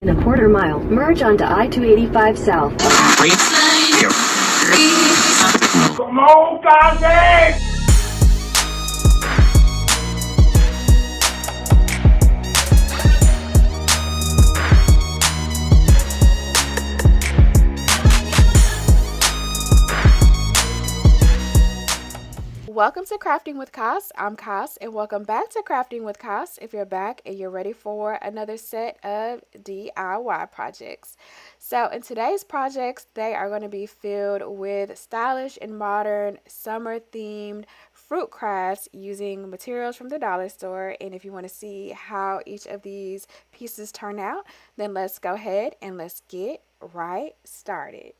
In a quarter mile, merge onto I-285 South. Come on, Kanye! Welcome to Crafting with Cass. I'm Cass, and welcome back to Crafting with Cass. If you're back and you're ready for another set of DIY projects. So in today's projects, they are going to be filled with stylish and modern summer themed fruit crafts using materials from the dollar store. And if you want to see how each of these pieces turn out, then let's go ahead and let's get right started.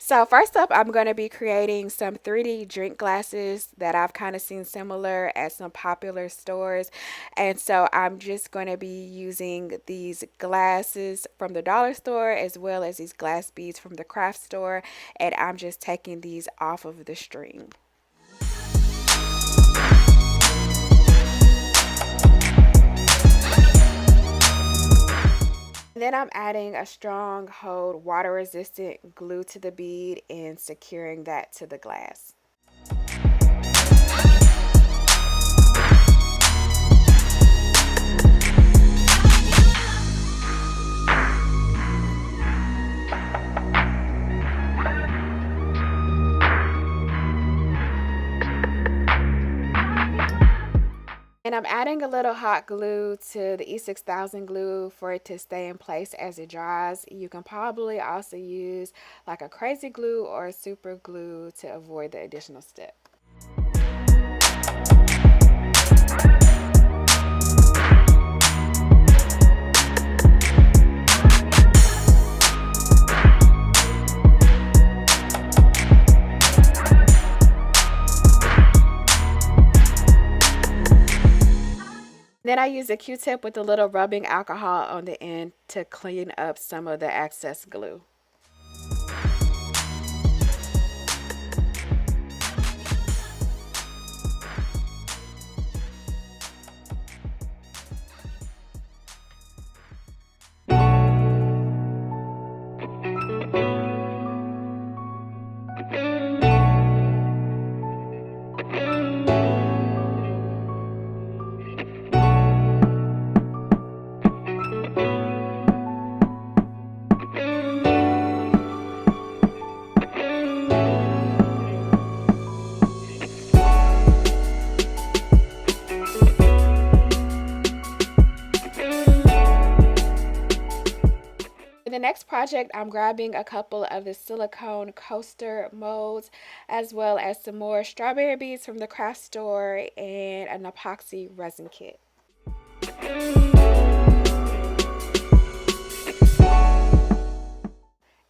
So first up, I'm going to be creating some 3D drink glasses that I've kind of seen similar at some popular stores. And so I'm just going to be using these glasses from the dollar store as well as these glass beads from the craft store. And I'm just taking these off of the string. Then I'm adding a strong hold water resistant glue to the bead and securing that to the glass. And I'm adding a little hot glue to the E6000 glue for it to stay in place as it dries. You can probably also use like a crazy glue or a super glue to avoid the additional step. Then I use a Q-tip with a little rubbing alcohol on the end to clean up some of the excess glue. The next project, I'm grabbing a couple of the silicone coaster molds as well as some more strawberry beads from the craft store and an epoxy resin kit.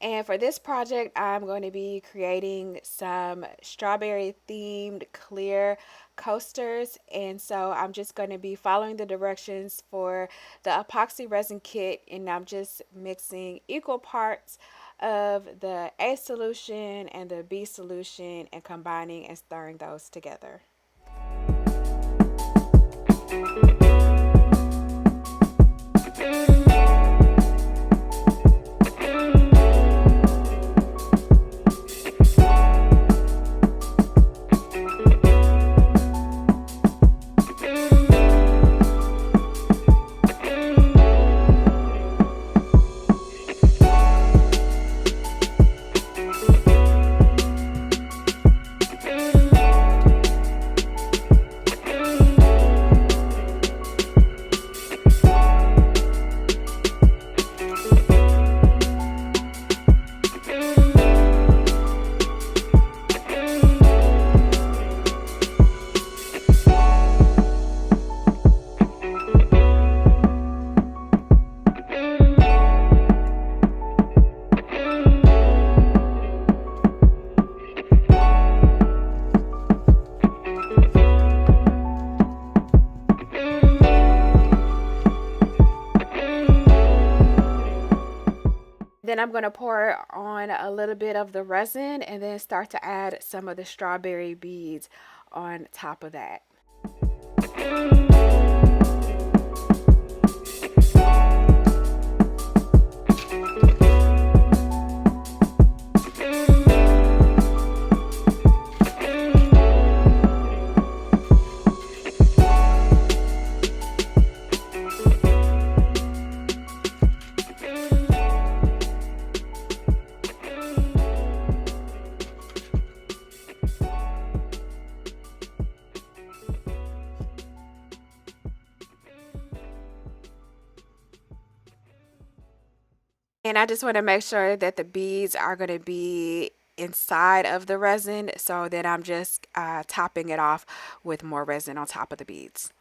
And for this project, I'm going to be creating some strawberry themed clear coasters. And so I'm just going to be following the directions for the epoxy resin kit, and I'm just mixing equal parts of the A solution and the B solution and combining and stirring those together. Then I'm going to pour on a little bit of the resin and then start to add some of the strawberry beads on top of that. And I just want to make sure that the beads are going to be inside of the resin, so that I'm just topping it off with more resin on top of the beads.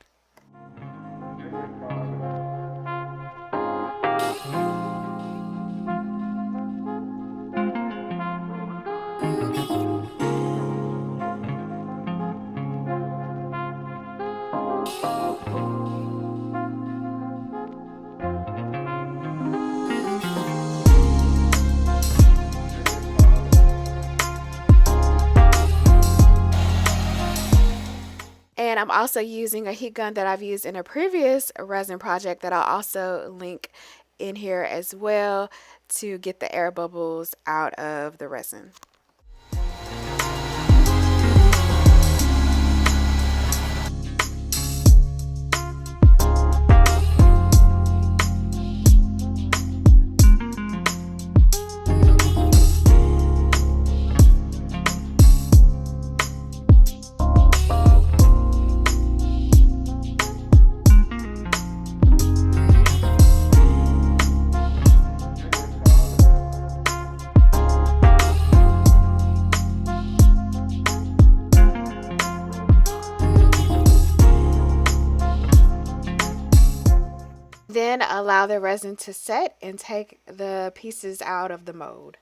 And I'm also using a heat gun that I've used in a previous resin project that I'll also link in here as well, to get the air bubbles out of the resin. Then allow the resin to set and take the pieces out of the mold.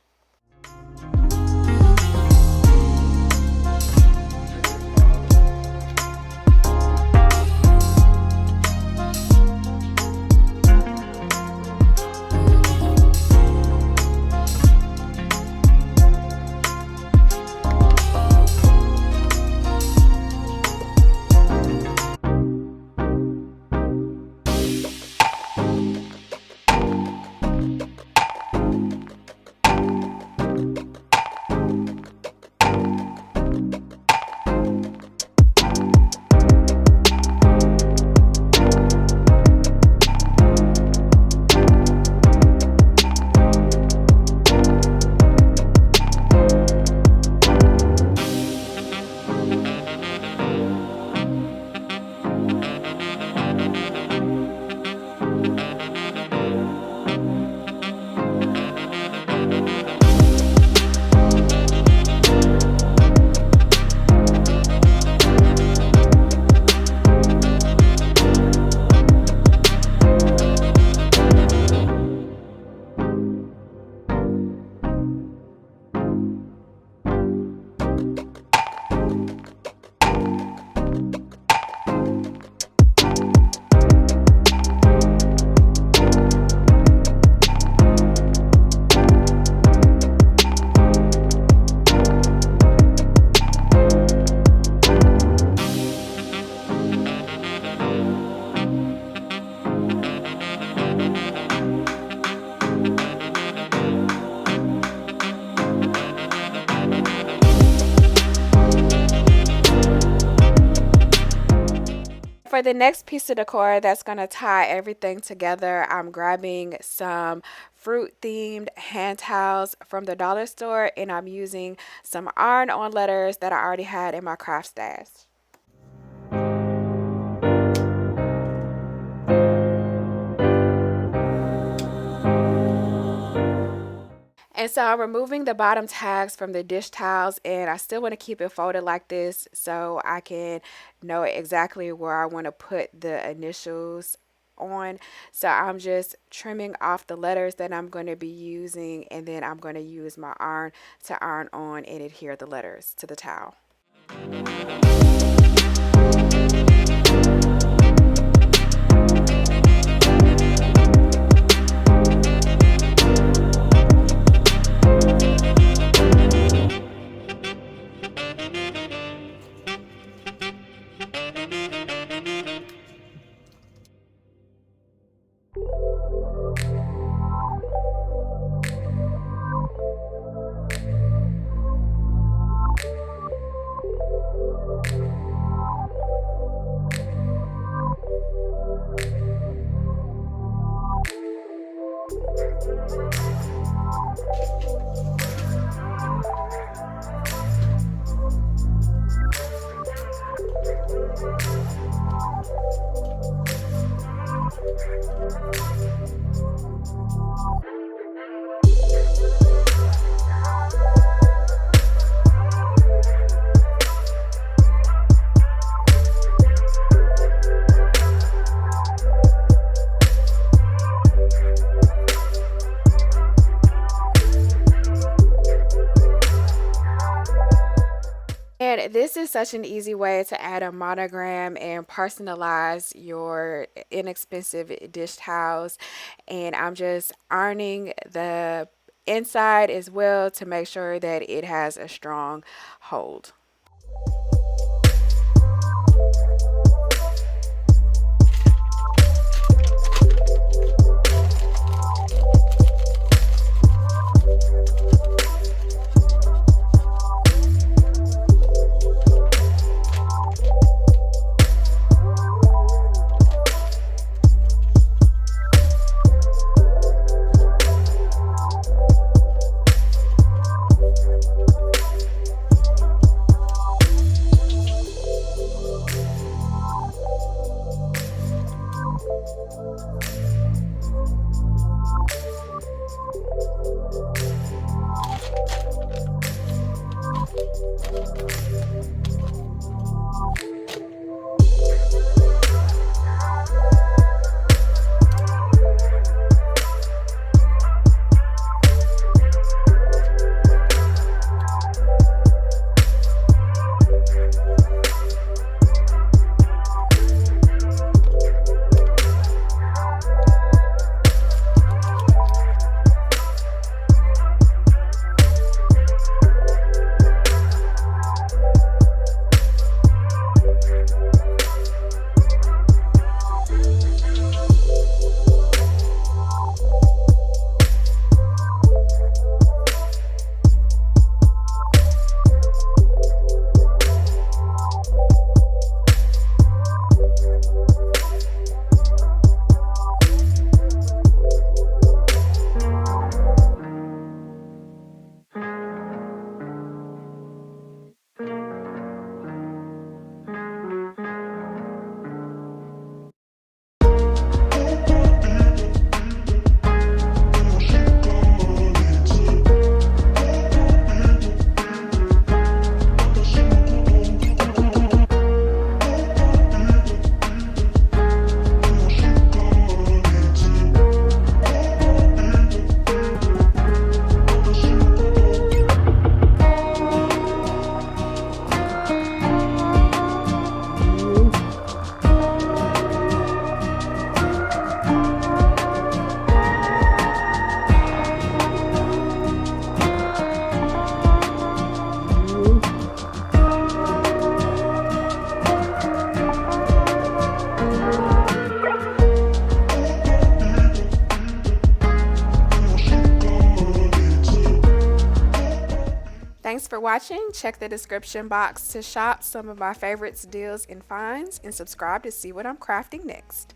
For the next piece of decor that's going to tie everything together, I'm grabbing some fruit themed hand towels from the dollar store, and I'm using some iron-on letters that I already had in my craft stash. And so I'm removing the bottom tags from the dish towels, and I still want to keep it folded like this so I can know exactly where I want to put the initials on. So I'm just trimming off the letters that I'm going to be using, and then I'm going to use my iron to iron on and adhere the letters to the towel. And this is such an easy way to add a monogram and personalize your inexpensive dish towels. And I'm just ironing the inside as well to make sure that it has a strong hold. Thanks for watching. Check the description box to shop some of my favorites, deals, and finds, and subscribe to see what I'm crafting next.